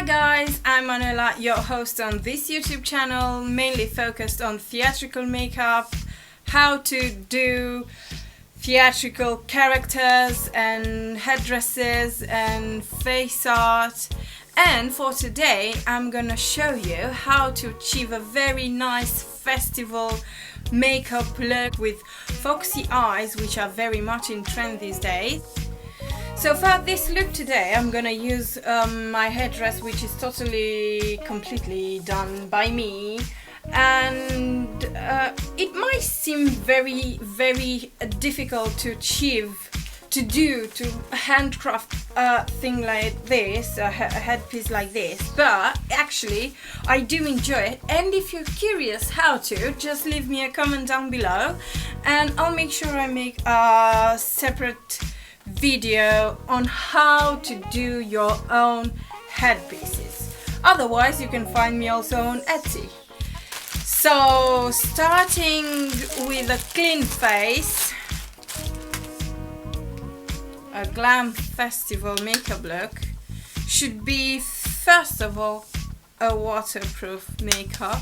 guys, I'm Manuela, your host on this YouTube channel, mainly focused on theatrical makeup, how to do theatrical characters and headdresses and face art. And for today I'm gonna show you how to achieve a very nice festival makeup look with foxy eyes, which are very much in trend these days. So for this look today I'm gonna use my headdress, which is completely done by me, and it might seem very difficult to achieve, to handcraft a thing like this, a headpiece like this, but actually I do enjoy it. And if you're curious how to, just leave me a comment down below and I'll make sure I make a separate video on how to do your own headpieces. Otherwise you can find me also on Etsy. So starting with a clean face, a glam festival makeup look should be first of all a waterproof makeup.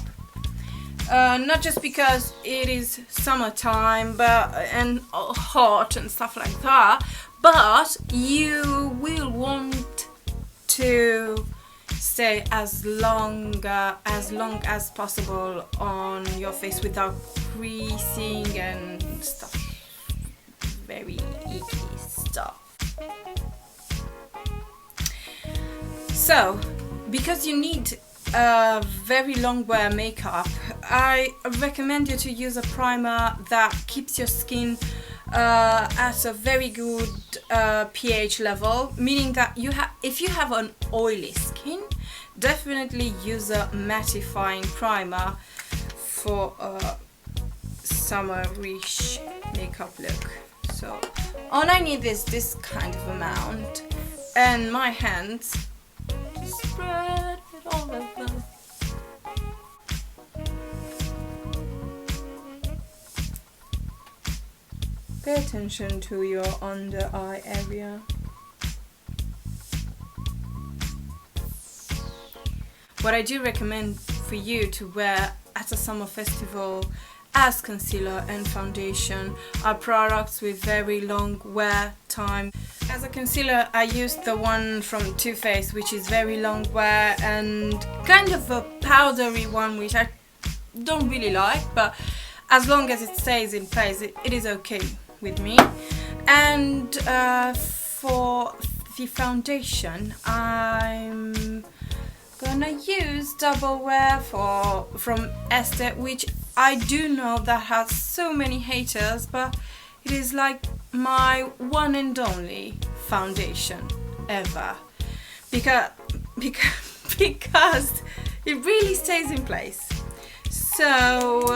Not just because it is summertime and hot and stuff like that, but you will want to stay as long as possible on your face without creasing and stuff, very icky stuff. So because you need a very long wear makeup, I recommend you to use a primer that keeps your skin at a very good pH level, meaning that if you have an oily skin, definitely use a mattifying primer for a summerish makeup look. So all I need is this kind of amount, and my hands just spread it all over. Pay attention to your under eye area. What I do recommend for you to wear at a summer festival as concealer and foundation are products with very long wear time. As a concealer I used the one from Too Faced, which is very long wear and kind of a powdery one, which I don't really like, but as long as it stays in place it is okay with me. And for the foundation I'm gonna use Double Wear from Estee, which I do know that has so many haters, but it is like my one and only foundation ever, because it really stays in place. So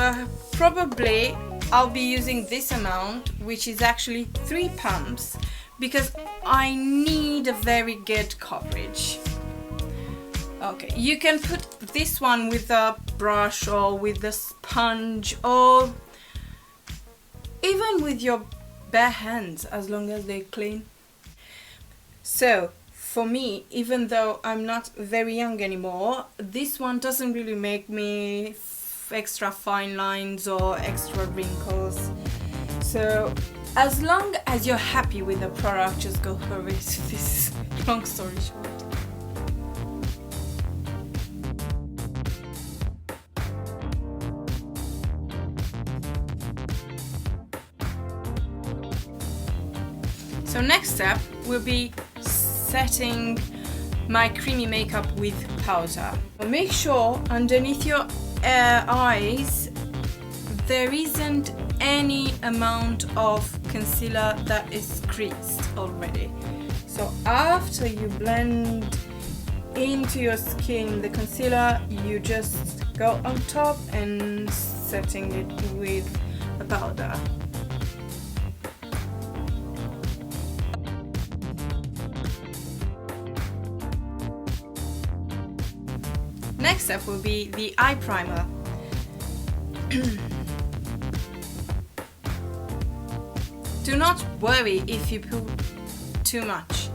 probably I'll be using this amount, which is actually 3 pumps, because I need a very good coverage. Okay, you can put this one with a brush or with a sponge or even with your bare hands, as long as they're clean. So for me, even though I'm not very young anymore, this one doesn't really make me extra fine lines or extra wrinkles. So as long as you're happy with the product, just go for it. This is long story short. So next step will be setting my creamy makeup with powder. Make sure underneath your eyes there isn't any amount of concealer that is creased already. So after you blend into your skin the concealer, you just go on top and setting it with a powder. Next step will be the eye primer. Do not worry if you put too much.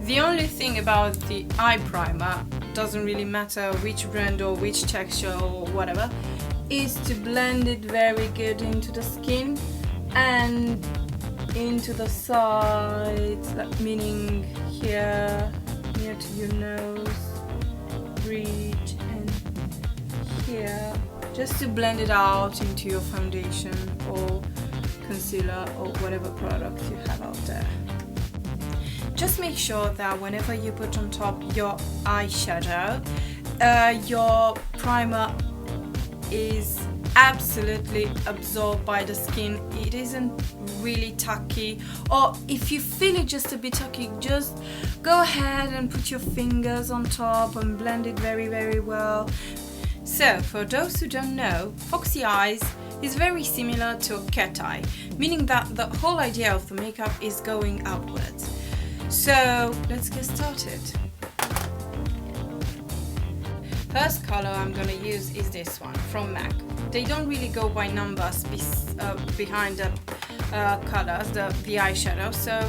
The only thing about the eye primer doesn't really matter which brand or which texture or whatever, is to blend it very good into the skin and into the sides, like meaning here, near to your nose, bridge, and here, just to blend it out into your foundation or concealer or whatever product you have out there. Just make sure that whenever you put on top your eyeshadow, your primer is absolutely absorbed by the skin. It isn't really tacky, or if you feel it just a bit tacky, just go ahead and put your fingers on top and blend it very, very well. So for those who don't know, foxy eyes is very similar to a cat eye, meaning that the whole idea of the makeup is going upwards. So let's get started. First color I'm gonna use is this one from MAC. They don't really go by numbers behind the colors, the eyeshadow, so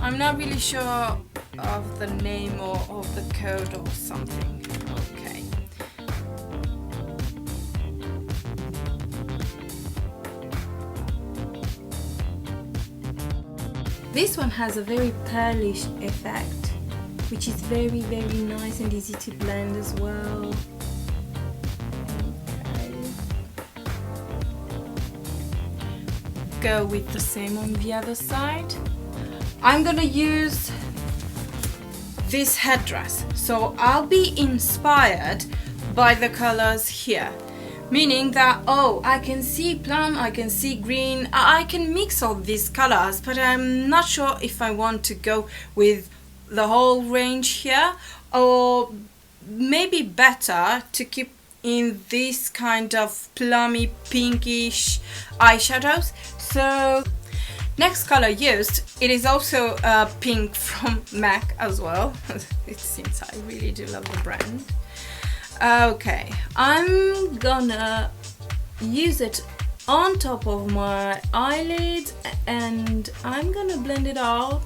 I'm not really sure of the name or of the code or something. Okay. This one has a very pearlish effect, which is very, very nice and easy to blend as well. Okay. Go with the same on the other side. I'm gonna use this headdress, so I'll be inspired by the colors here. Meaning that, oh, I can see plum, I can see green, I can mix all these colors, but I'm not sure if I want to go with the whole range here, or maybe better to keep in this kind of plummy pinkish eyeshadows. So next color used, it is also pink from MAC as well. It seems I really do love the brand. Okay, I'm gonna use it on top of my eyelid and I'm gonna blend it out.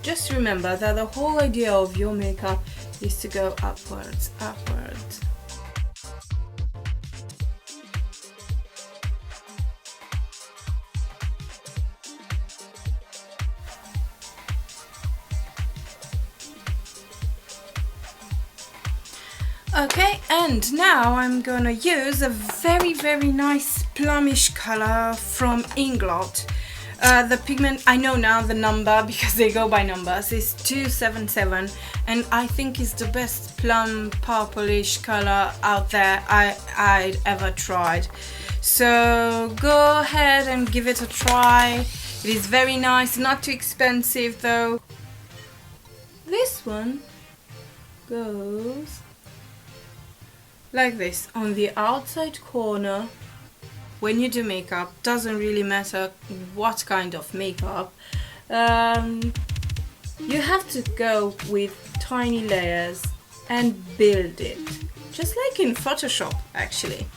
Just remember that the whole idea of your makeup is to go upwards, upwards. Okay, and now I'm gonna use a very, very nice plumish color from Inglot. The pigment, I know now the number because they go by numbers, is 277, and I think it's the best plum purplish color out there I'd ever tried. So go ahead and give it a try. It is very nice, not too expensive though. This one goes like this on the outside corner. When you do makeup, doesn't really matter what kind of makeup, you have to go with tiny layers and build it, just like in Photoshop actually.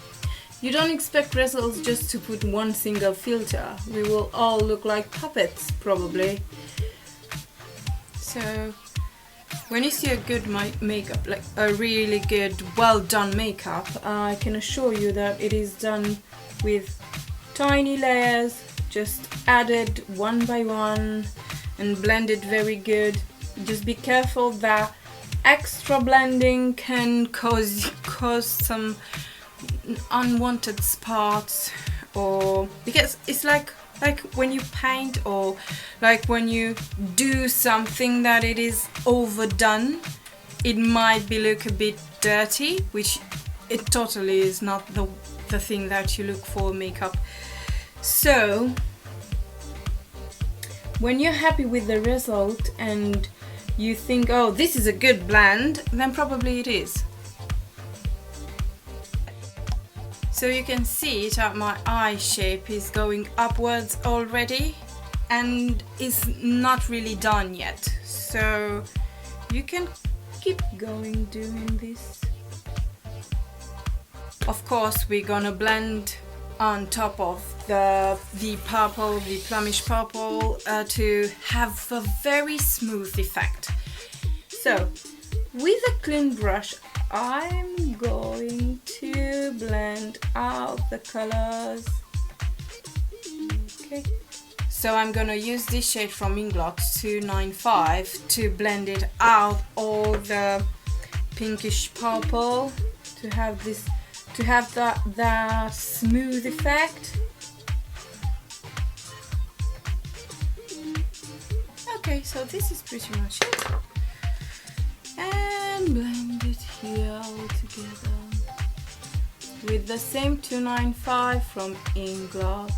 You don't expect results just to put one single filter. We will all look like puppets probably. So when you see a good makeup, like a really good, well done makeup, I can assure you that it is done with tiny layers, just added one by one and blended very good. Just be careful that extra blending can cause some unwanted spots, or because it's like when you paint or like when you do something that it is overdone, it might look a bit dirty, which it totally is not the thing that you look for in makeup. So when you're happy with the result and you think, oh, this is a good blend, then probably it is. So you can see that my eye shape is going upwards already and is not really done yet. So you can keep going doing this. Of course, we're gonna blend on top of the purple, the plumish purple, to have a very smooth effect. So with a clean brush, I'm going to blend out the colors. Okay. So I'm gonna use this shade from Inglot 295 to blend it out, all the pinkish purple, to have this, to have that smooth effect. Okay, so this is pretty much it. And blend it here all together with the same 295 from Inglot.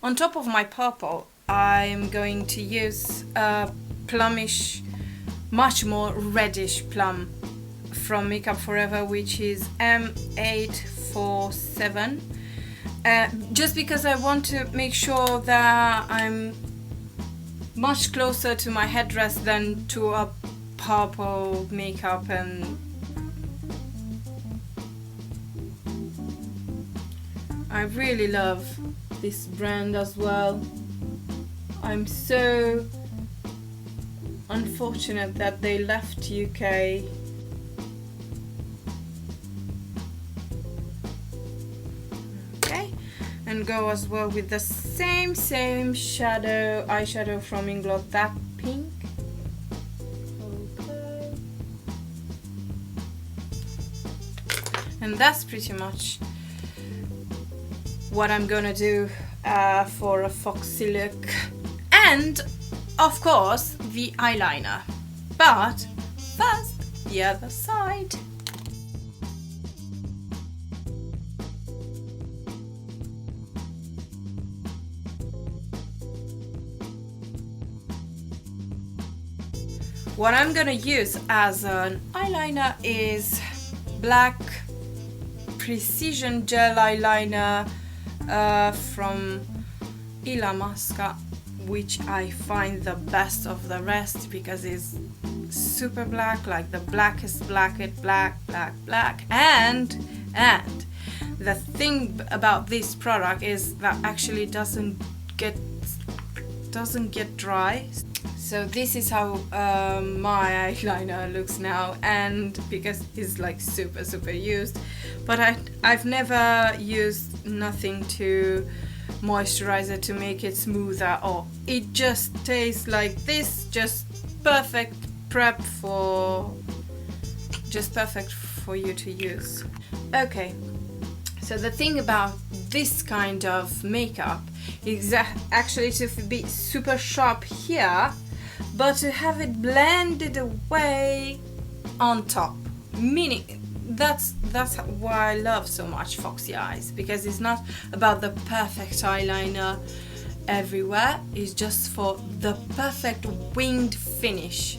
On top of my purple, I'm going to use a plumish, much more reddish plum from Makeup Forever, which is M847. Just because I want to make sure that I'm much closer to my headdress than to a purple makeup, and I really love this brand as well. I'm so unfortunate that they left UK. Okay, and go as well with the same eyeshadow from Inglot, that pink. Okay, and that's pretty much what I'm gonna do for a foxy look, and of course the eyeliner. But first, the other side. What I'm gonna use as an eyeliner is black precision gel eyeliner from Eyelashes, which I find the best of the rest because it's super black, like the blackest black, and the thing about this product is that actually doesn't get dry. So this is how my eyeliner looks now, and because it's like super used, but I've never used nothing to moisturize it to make it smoother, or it just tastes like this, just perfect prep for, just perfect for you to use. Okay, so the thing about this kind of makeup is actually to be super sharp here, but to have it blended away on top, meaning that's why I love so much Foxy Eyes, because it's not about the perfect eyeliner everywhere, it's just for the perfect winged finish.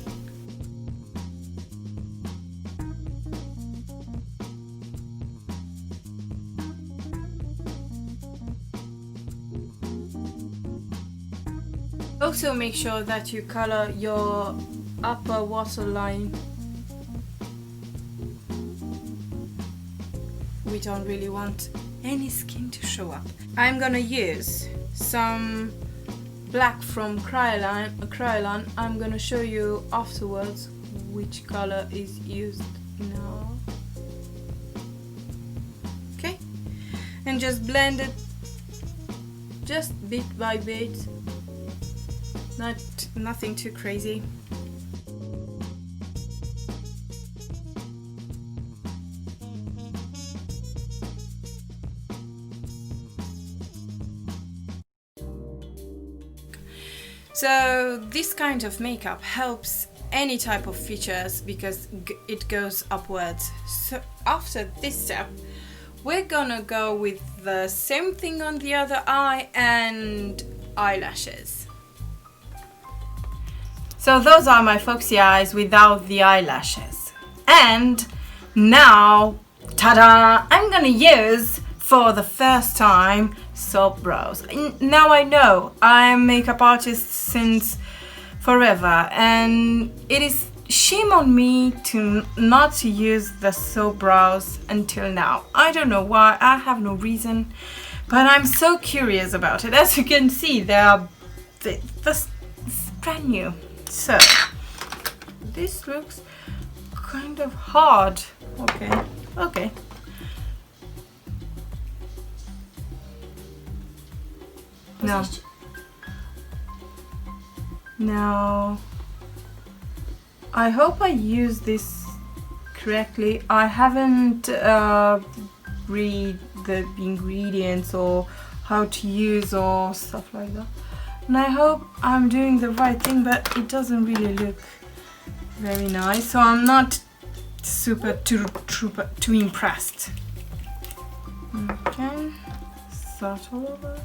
Also make sure that you color your upper waterline. We don't really want any skin to show up. I'm gonna use some black from Cryolan. I'm gonna show you afterwards which color is used now. Okay, and just blend it, just bit by bit, nothing too crazy. So this kind of makeup helps any type of features because it goes upwards. So after this step, we're gonna go with the same thing on the other eye and eyelashes. So those are my foxy eyes without the eyelashes. And now, ta-da, I'm gonna use for the first time soap brows. Now I know I'm a makeup artist since forever, and it is shame on me to not to use the soap brows until now. I don't know why, I have no reason, but I'm so curious about it. As you can see, this is brand new. So this looks kind of hard. Okay. No. I hope I use this correctly. I haven't read the ingredients or how to use or stuff like that. And I hope I'm doing the right thing, but it doesn't really look very nice. So I'm not super too impressed. Okay, start all over.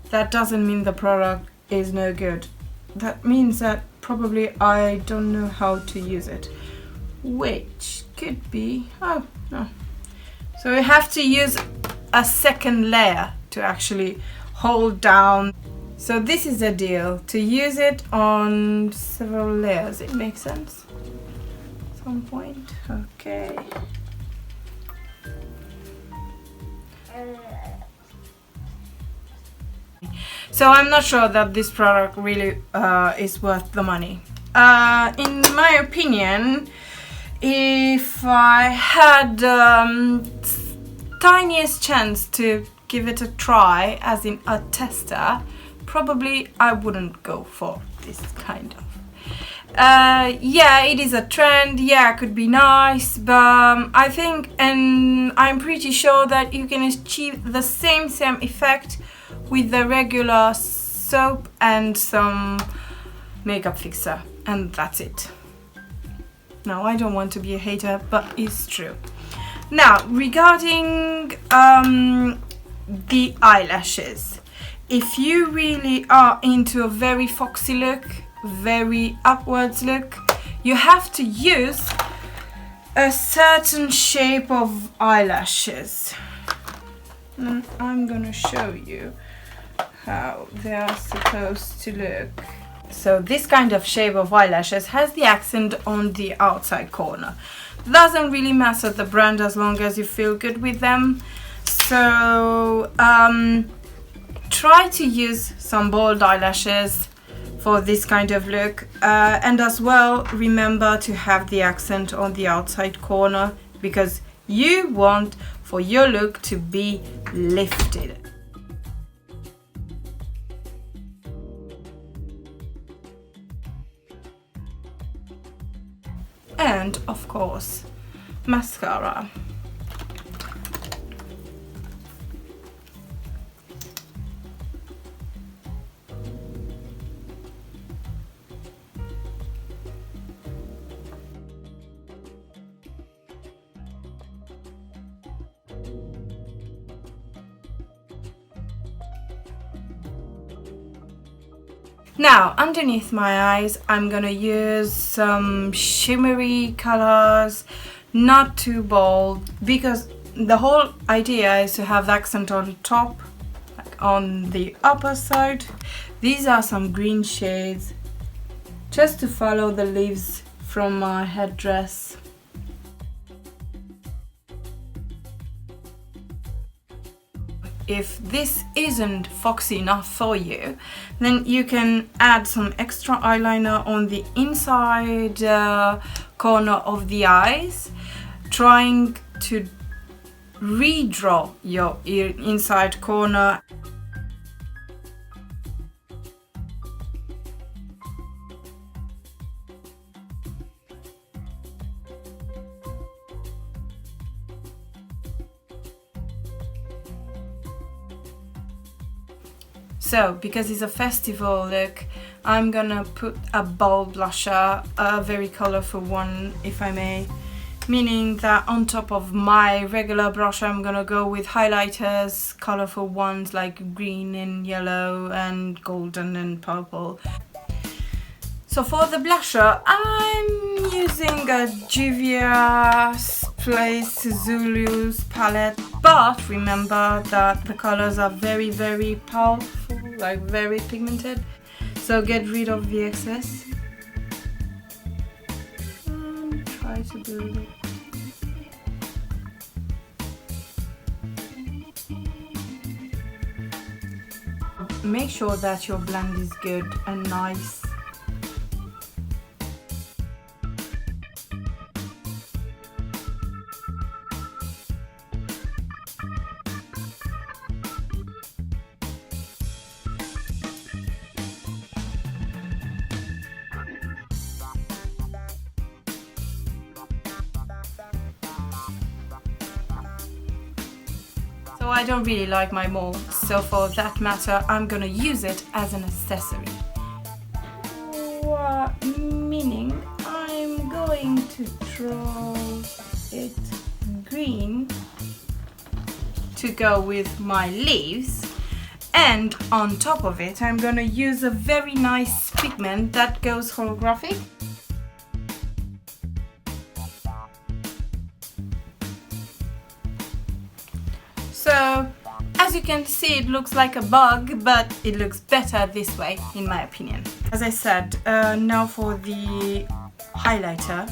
That doesn't mean the product is no good. That means that probably I don't know how to use it, which could be, oh no. So we have to use a second layer to actually hold down. So this is the deal, to use it on several layers. It makes sense at some point. Okay. So I'm not sure that this product really is worth the money. In my opinion, if I had tiniest chance to give it a try, as in a tester, probably I wouldn't go for this kind of. Yeah, it is a trend, yeah, it could be nice, but I think, and I'm pretty sure that you can achieve the same effect with the regular soap and some makeup fixer, and that's it. No, I don't want to be a hater, but it's true. Now, regarding the eyelashes, if you really are into a very foxy look, very upwards look, you have to use a certain shape of eyelashes. And I'm gonna show you how they are supposed to look. So this kind of shape of eyelashes has the accent on the outside corner. Doesn't really matter the brand as long as you feel good with them. So try to use some bold eyelashes for this kind of look, and as well remember to have the accent on the outside corner, because you want for your look to be lifted. And of course, mascara. Now, underneath my eyes, I'm gonna use some shimmery colors, not too bold, because the whole idea is to have the accent on top, like on the upper side. These are some green shades, just to follow the leaves from my headdress. If this isn't foxy enough for you, then you can add some extra eyeliner on the inside corner of the eyes, trying to redraw your inside corner. So, because it's a festival look, I'm gonna put a bold blusher, a very colorful one, if I may. Meaning that on top of my regular blush, I'm gonna go with highlighters, colorful ones like green and yellow and golden and purple. So for the blusher, I'm using a Juvia's Place Zulu's palette, but remember that the colors are very, very powerful, like very pigmented, so get rid of the excess and try to build it. Make sure that your blend is good and nice. So I don't really like my mold, so for that matter I'm gonna use it as an accessory. Meaning I'm going to draw it green to go with my leaves, and on top of it I'm gonna use a very nice pigment that goes holographic. So, as you can see, it looks like a bug, but it looks better this way, in my opinion. As I said, now for the highlighter.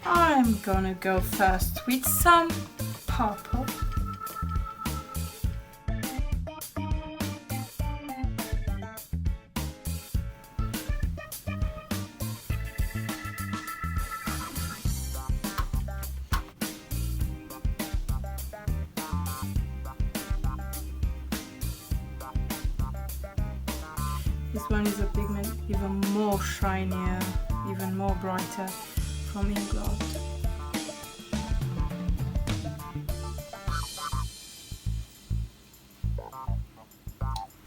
I'm gonna go first with some purple. This one is a pigment even more shinier, even more brighter from Inglot.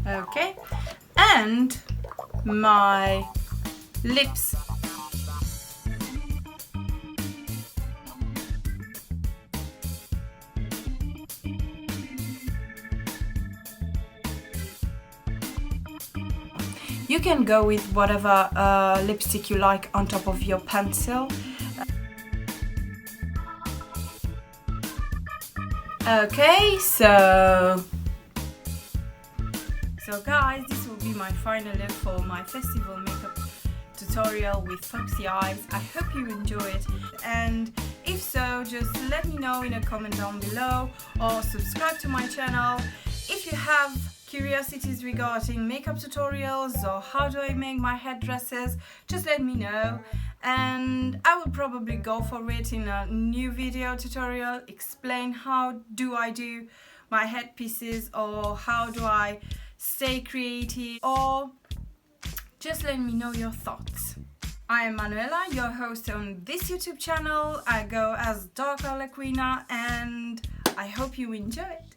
Okay, and my lips. You can go with whatever lipstick you like on top of your pencil. Okay, so guys, this will be my final look for my festival makeup tutorial with FOXY eyes. I hope you enjoy it, and if so, just let me know in a comment down below or subscribe to my channel. If you have curiosities regarding makeup tutorials or how do I make my headdresses, just let me know, and I will probably go for it in a new video tutorial, explain how do I do my headpieces or how do I stay creative, or just let me know your thoughts. I am Manuela, your host on this YouTube channel. I go as Dark Harlequina, and I hope you enjoy it.